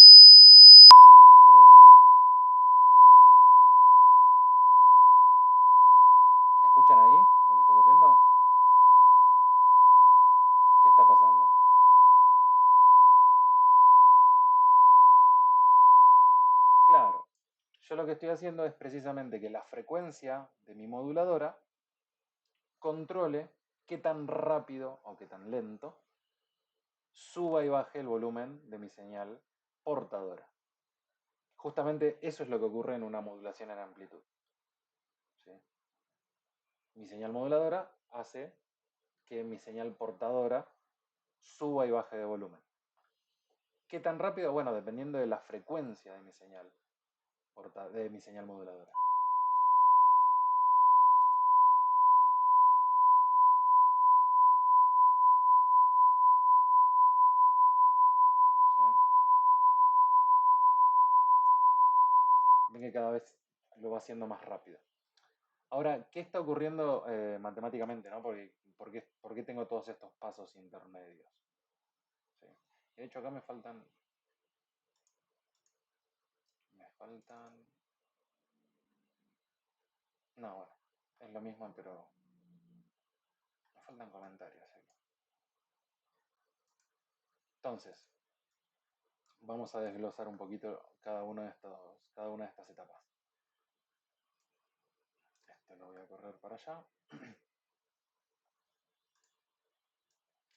Speaker 1: No, mucho. Perdón. ¿Escuchan ahí lo que está ocurriendo? ¿Qué está pasando? Claro, yo lo que estoy haciendo es precisamente que la frecuencia de mi moduladora controle qué tan rápido o qué tan lento suba y baje el volumen de mi señal portadora. Justamente eso es lo que ocurre en una modulación en amplitud. ¿Sí? Mi señal moduladora hace que mi señal portadora suba y baje de volumen. ¿Qué tan rápido? Bueno, dependiendo de la frecuencia de mi señal, de mi señal moduladora. ¿Sí? Ven que cada vez lo va haciendo más rápido. Ahora, ¿qué está ocurriendo matemáticamente? ¿No? ¿Por qué tengo todos estos pasos intermedios? ¿Sí? De hecho, acá me faltan... No, bueno, es lo mismo, pero me faltan comentarios aquí. Entonces, vamos a desglosar un poquito cada una de estas etapas. Esto lo voy a correr para allá.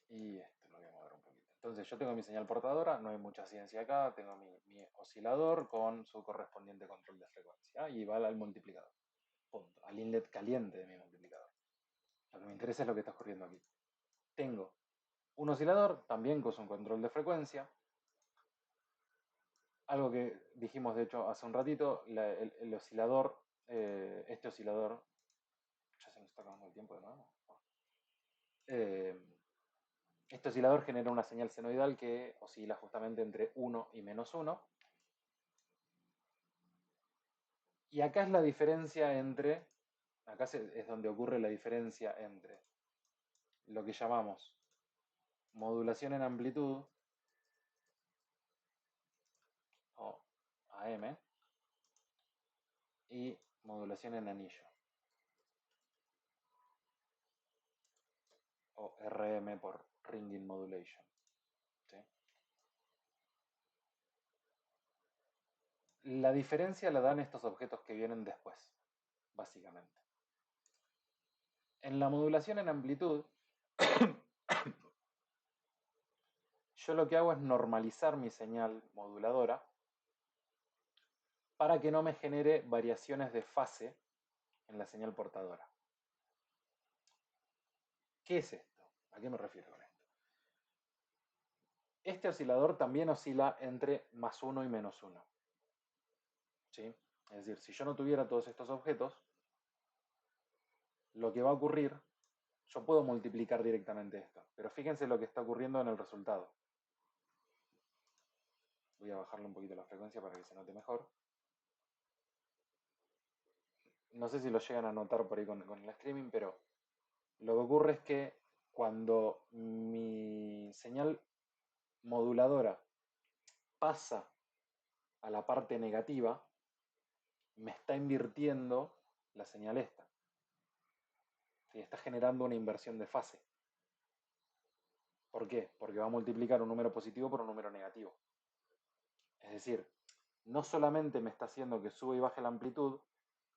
Speaker 1: Y esto lo voy a mover un poquito. Entonces yo tengo mi señal portadora, no hay mucha ciencia acá, tengo mi oscilador con su correspondiente control de frecuencia y va al multiplicador. Punto. Al inlet caliente de mi multiplicador. Lo que me interesa es lo que está ocurriendo aquí. Tengo un oscilador también con su control de frecuencia. Algo que dijimos de hecho hace un ratito, el oscilador, este oscilador, ya se me está acabando el tiempo de nuevo. Este oscilador genera una señal senoidal que oscila justamente entre 1 y -1. Y acá es la diferencia entre, acá es donde ocurre la diferencia entre lo que llamamos modulación en amplitud, o AM, y modulación en anillo, o RM por ringing modulation. ¿Sí? La diferencia la dan estos objetos que vienen después, básicamente. En la modulación en amplitud, yo lo que hago es normalizar mi señal moduladora para que no me genere variaciones de fase en la señal portadora. ¿Qué es esto? ¿A qué me refiero con esto? Este oscilador también oscila entre +1 y -1. ¿Sí? Es decir, si yo no tuviera todos estos objetos, lo que va a ocurrir, yo puedo multiplicar directamente esto, pero fíjense lo que está ocurriendo en el resultado. Voy a bajarle un poquito la frecuencia para que se note mejor. No sé si lo llegan a notar por ahí con el streaming, pero lo que ocurre es que cuando mi señal moduladora pasa a la parte negativa, me está invirtiendo la señal esta. ¿Sí? Está generando una inversión de fase. ¿Por qué? Porque va a multiplicar un número positivo por un número negativo. Es decir, no solamente me está haciendo que suba y baje la amplitud,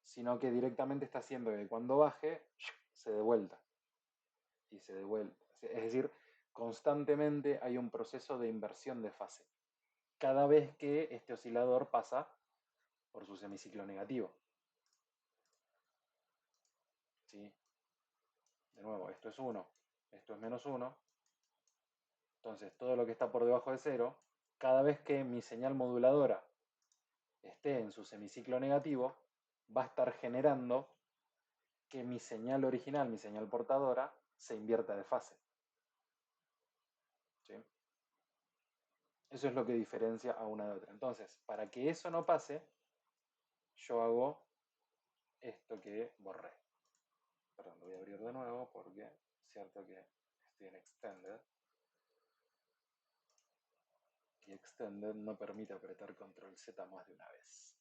Speaker 1: sino que directamente está haciendo que cuando baje, se dé vuelta. Y se dé vuelta. Es decir, constantemente hay un proceso de inversión de fase. Cada vez que este oscilador pasa por su semiciclo negativo. ¿Sí? De nuevo, esto es 1, esto es menos 1. Entonces, todo lo que está por debajo de 0, cada vez que mi señal moduladora esté en su semiciclo negativo, va a estar generando que mi señal original, mi señal portadora, se invierta de fase. ¿Sí? Eso es lo que diferencia a una de otra. Entonces, para que eso no pase, yo hago esto que borré. Perdón, lo voy a abrir de nuevo porque es cierto que estoy en Extended. Y Extended no permite apretar Control Z más de una vez.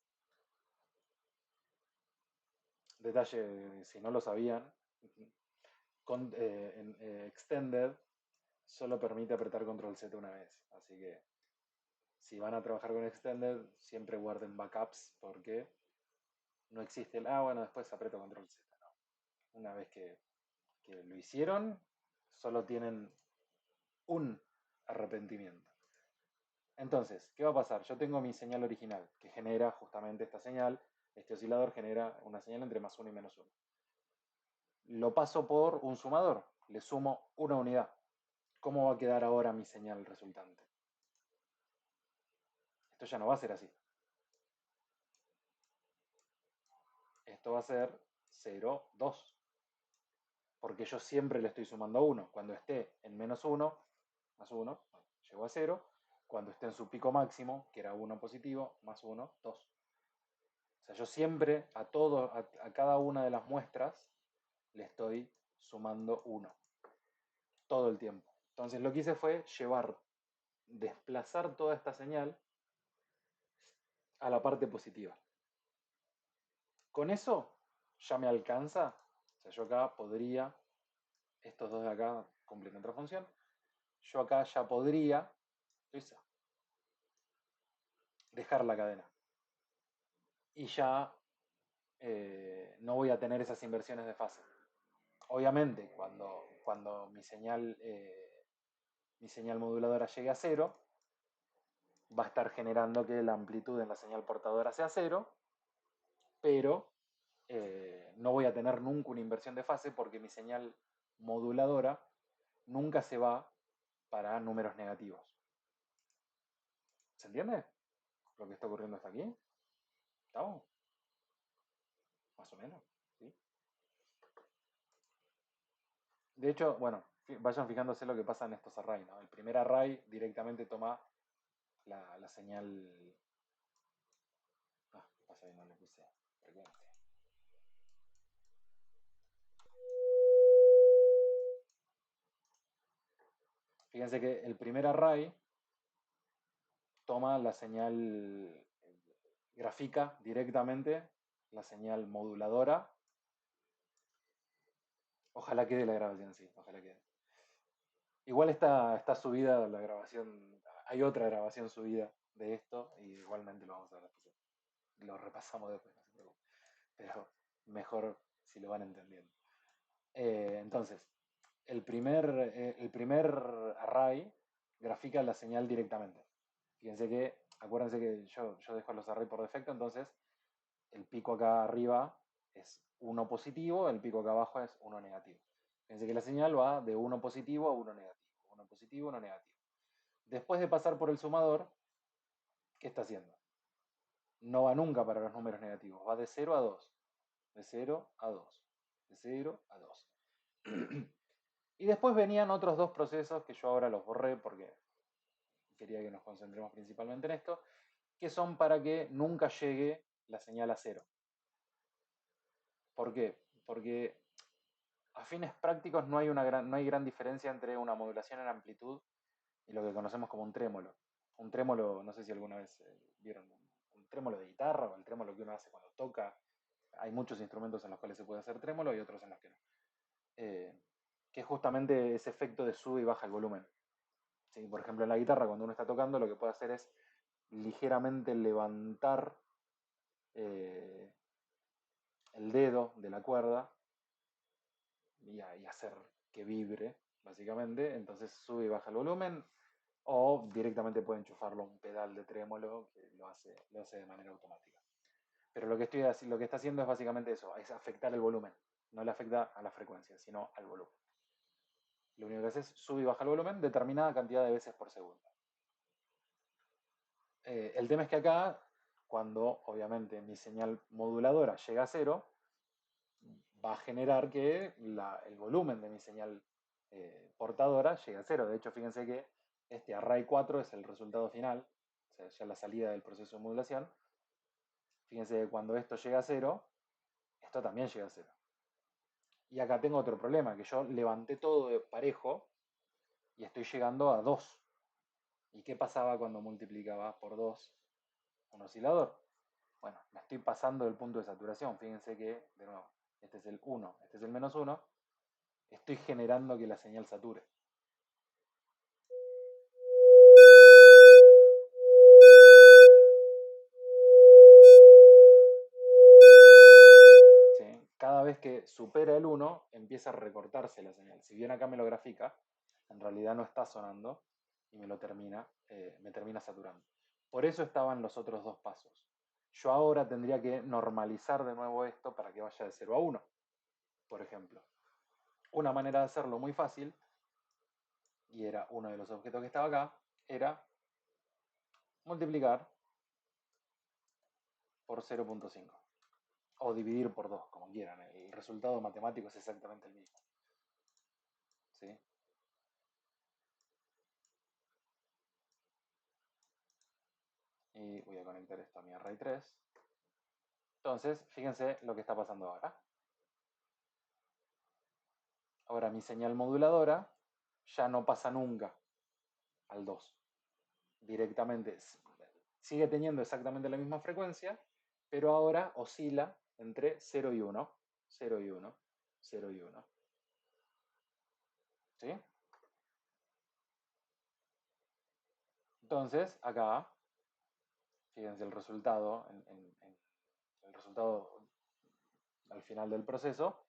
Speaker 1: Detalle, si no lo sabían, Extended solo permite apretar Control Z una vez. Así que si van a trabajar con Extended, siempre guarden backups porque no existe el, bueno, después aprieto Control Z. No. Una vez que lo hicieron, solo tienen un arrepentimiento. Entonces, ¿qué va a pasar? Yo tengo mi señal original, que genera justamente esta señal. Este oscilador genera una señal entre más 1 y menos 1. Lo paso por un sumador, le sumo una unidad. ¿Cómo va a quedar ahora mi señal resultante? Esto ya no va a ser así. Esto va a ser 0, 2. Porque yo siempre le estoy sumando 1. Cuando esté en menos 1, más 1, llego a 0. Cuando esté en su pico máximo, que era 1 positivo, más 1, 2. O sea, yo siempre a cada una de las muestras le estoy sumando 1. Todo el tiempo. Entonces lo que hice fue desplazar toda esta señal a la parte positiva. Con eso ya me alcanza. O sea, yo acá podría, estos dos de acá cumplen otra función. Yo acá ya podría dejar la cadena. Y ya no voy a tener esas inversiones de fase. Obviamente, cuando mi señal moduladora llegue a 0, va a estar generando que la amplitud en la señal portadora sea 0, pero no voy a tener nunca una inversión de fase porque mi señal moduladora nunca se va para números negativos. ¿Se entiende lo que está ocurriendo hasta aquí? ¿Estamos? Más o menos, ¿sí? De hecho, bueno, vayan fijándose lo que pasa en estos arrays, ¿no? El primer array directamente toma la señal... ¿qué pasa ahí? No le puse frecuencia. Fíjense que el primer array toma la señal, grafica directamente la señal moduladora. Ojalá quede la grabación, sí, ojalá quede. Igual está subida la grabación, hay otra grabación subida de esto y igualmente lo vamos a ver después. Lo repasamos después, no se preocupen. Pero mejor si lo van entendiendo. Entonces, el primer array grafica la señal directamente. Fíjense que, acuérdense que yo dejo los arrays por defecto, entonces el pico acá arriba es 1 positivo, el pico acá abajo es 1 negativo. Fíjense que la señal va de 1 positivo a 1 negativo. 1 positivo, 1 negativo. Después de pasar por el sumador, ¿qué está haciendo? No va nunca para los números negativos, va de 0 a 2. De 0 a 2. De 0 a 2. Y después venían otros dos procesos que yo ahora los borré porque quería que nos concentremos principalmente en esto, que son para que nunca llegue la señal a 0. ¿Por qué? Porque a fines prácticos no hay gran diferencia entre una modulación en amplitud y lo que conocemos como un trémolo. Un trémolo, no sé si alguna vez vieron un trémolo de guitarra o el trémolo que uno hace cuando toca. Hay muchos instrumentos en los cuales se puede hacer trémolo y otros en los que no. Que es justamente ese efecto de sube y baja el volumen. ¿Sí? Por ejemplo, en la guitarra, cuando uno está tocando, lo que puede hacer es ligeramente levantar el dedo de la cuerda y hacer que vibre, básicamente, entonces sube y baja el volumen, o directamente puede enchufarlo a un pedal de trémolo que lo hace de manera automática. Pero lo que está haciendo es básicamente eso, es afectar el volumen. No le afecta a la frecuencia, sino al volumen. Lo único que hace es sube y baja el volumen determinada cantidad de veces por segundo. El tema es que acá, cuando obviamente mi señal moduladora llega a cero, va a generar que el volumen de mi señal portadora llegue a cero. De hecho, fíjense que este array 4 es el resultado final, o sea, ya la salida del proceso de modulación. Fíjense que cuando esto llega a cero, esto también llega a cero. Y acá tengo otro problema, que yo levanté todo de parejo y estoy llegando a 2. ¿Y qué pasaba cuando multiplicaba por 2 un oscilador? Bueno, me estoy pasando del punto de saturación. Fíjense que, de nuevo, este es el 1, este es el menos 1. Estoy generando que la señal sature. ¿Sí? Cada vez que supera el 1, empieza a recortarse la señal. Si bien acá me lo grafica, en realidad no está sonando y me termina saturando. Por eso estaban los otros dos pasos. Yo ahora tendría que normalizar de nuevo esto para que vaya de 0 a 1, por ejemplo. Una manera de hacerlo muy fácil, y era uno de los objetos que estaba acá, era multiplicar por 0.5 o dividir por 2, como quieran. El resultado matemático es exactamente el mismo. ¿Sí? Y voy a conectar esto a mi array 3. Entonces, fíjense lo que está pasando ahora. Ahora mi señal moduladora ya no pasa nunca al 2. Directamente sigue teniendo exactamente la misma frecuencia, pero ahora oscila entre 0 y 1, 0 y 1, 0 y 1. ¿Sí? Entonces, acá, fíjense el resultado, el resultado al final del proceso,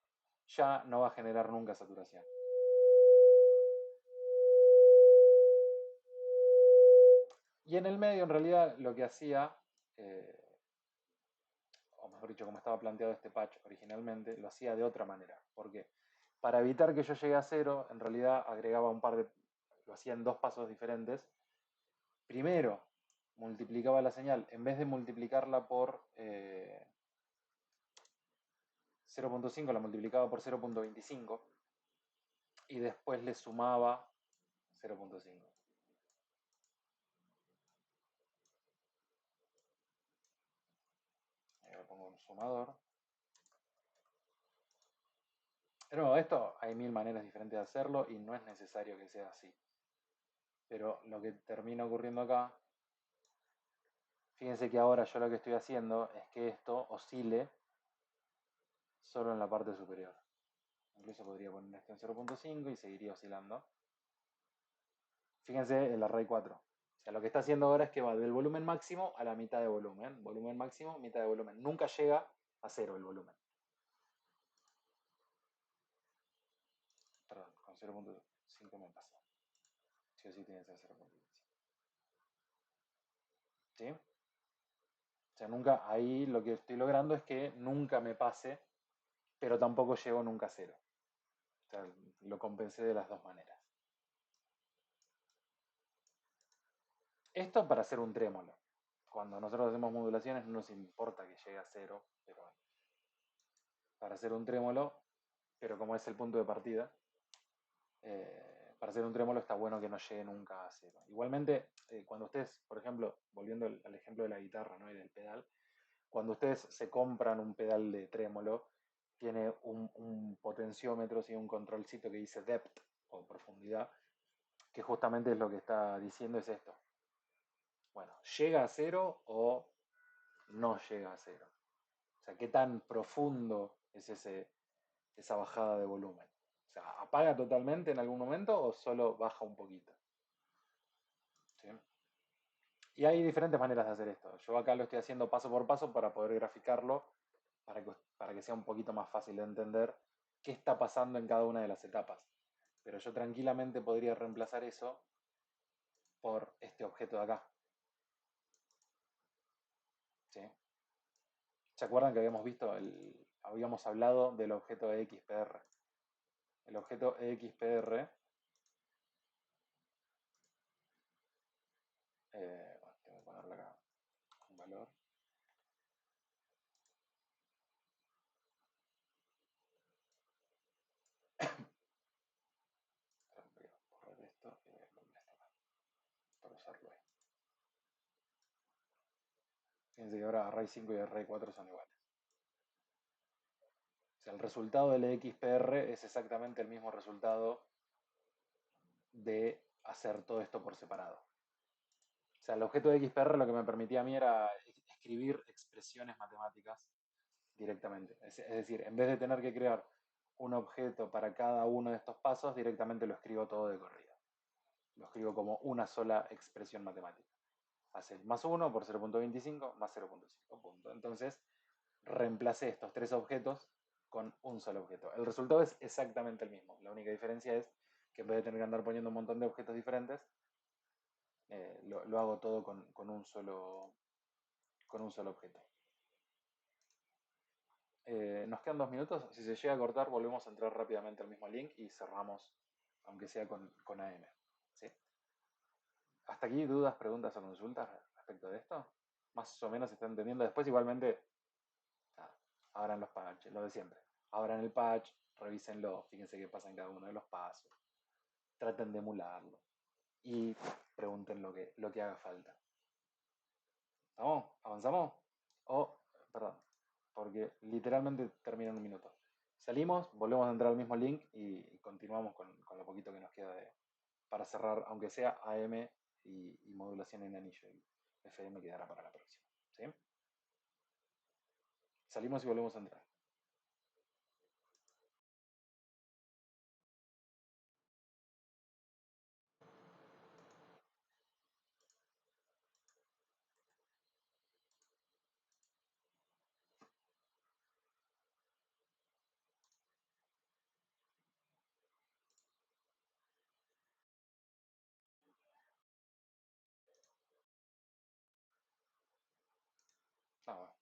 Speaker 1: ya no va a generar nunca saturación. Y en el medio, en realidad, lo que hacía, o mejor dicho, como estaba planteado este patch originalmente, lo hacía de otra manera. Porque para evitar que yo llegue a cero, en realidad agregaba lo hacía en dos pasos diferentes. Primero, multiplicaba la señal, en vez de multiplicarla por 0.5, la multiplicaba por 0.25 y después le sumaba 0.5. Ahora pongo un sumador. Pero esto hay mil maneras diferentes de hacerlo y no es necesario que sea así. Pero lo que termina ocurriendo acá, fíjense que ahora yo lo que estoy haciendo es que esto oscile solo en la parte superior. Incluso podría poner esto en 0.5 y seguiría oscilando. Fíjense el array 4. O sea, lo que está haciendo ahora es que va del volumen máximo a la mitad de volumen. Volumen máximo, mitad de volumen. Nunca llega a cero el volumen. Perdón, con 0.5 me pasa. Sí o sí tiene que ser 0.5. ¿Sí? O sea, nunca, ahí lo que estoy logrando es que nunca me pase, pero tampoco llego nunca a cero. O sea, lo compensé de las dos maneras. Esto para hacer un trémolo. Cuando nosotros hacemos modulaciones no nos importa que llegue a cero, pero para hacer un trémolo, pero como es el punto de partida, para hacer un trémolo está bueno que no llegue nunca a cero. Igualmente, cuando ustedes, por ejemplo, volviendo al ejemplo de la guitarra, ¿no? Y del pedal, cuando ustedes se compran un pedal de trémolo, tiene un potenciómetro y un controlcito que dice depth o profundidad, que justamente es lo que está diciendo es esto. Bueno, ¿llega a cero o no llega a cero? O sea, ¿qué tan profundo es esa bajada de volumen? O sea, ¿apaga totalmente en algún momento o solo baja un poquito? ¿Sí? Y hay diferentes maneras de hacer esto. Yo acá lo estoy haciendo paso por paso para poder graficarlo, para que sea un poquito más fácil de entender qué está pasando en cada una de las etapas. Pero yo tranquilamente podría reemplazar eso por este objeto de acá. ¿Sí? ¿Se acuerdan que habíamos visto, habíamos hablado del objeto EXPR? El objeto EXPR, bueno, tengo que ponerle acá un valor. Voy a borrar esto y voy a poner esto acá para usarlo ahí. Fíjense que ahora array 5 y array 4 son iguales. O sea, el resultado del EXPR es exactamente el mismo resultado de hacer todo esto por separado. O sea, el objeto de XPR lo que me permitía a mí era escribir expresiones matemáticas directamente. Es decir, en vez de tener que crear un objeto para cada uno de estos pasos, directamente lo escribo todo de corrido. Lo escribo como una sola expresión matemática. Hace más 1 por 0.25 más 0.5 punto. Entonces, reemplacé estos tres objetos con un solo objeto. El resultado es exactamente el mismo. La única diferencia es que en vez de tener que andar poniendo un montón de objetos diferentes, lo hago todo con un solo objeto. Nos quedan 2 minutos. Si se llega a cortar, volvemos a entrar rápidamente al mismo link y cerramos, aunque sea con AM. ¿Sí? ¿Hasta aquí dudas, preguntas o consultas respecto de esto? Más o menos se está entendiendo. Después, igualmente, abran los patches, lo de siempre. Abran el patch, revísenlo, fíjense qué pasa en cada uno de los pasos. Traten de emularlo. Y pregunten lo que haga falta. ¿Estamos? ¿Avanzamos? Perdón, porque literalmente termina en 1 minuto. Salimos, volvemos a entrar al mismo link y continuamos con lo poquito que nos queda para cerrar, aunque sea AM y modulación en anillo. Y FM quedará para la próxima. ¿Sí? Salimos y volvemos a entrar. Ah, bueno.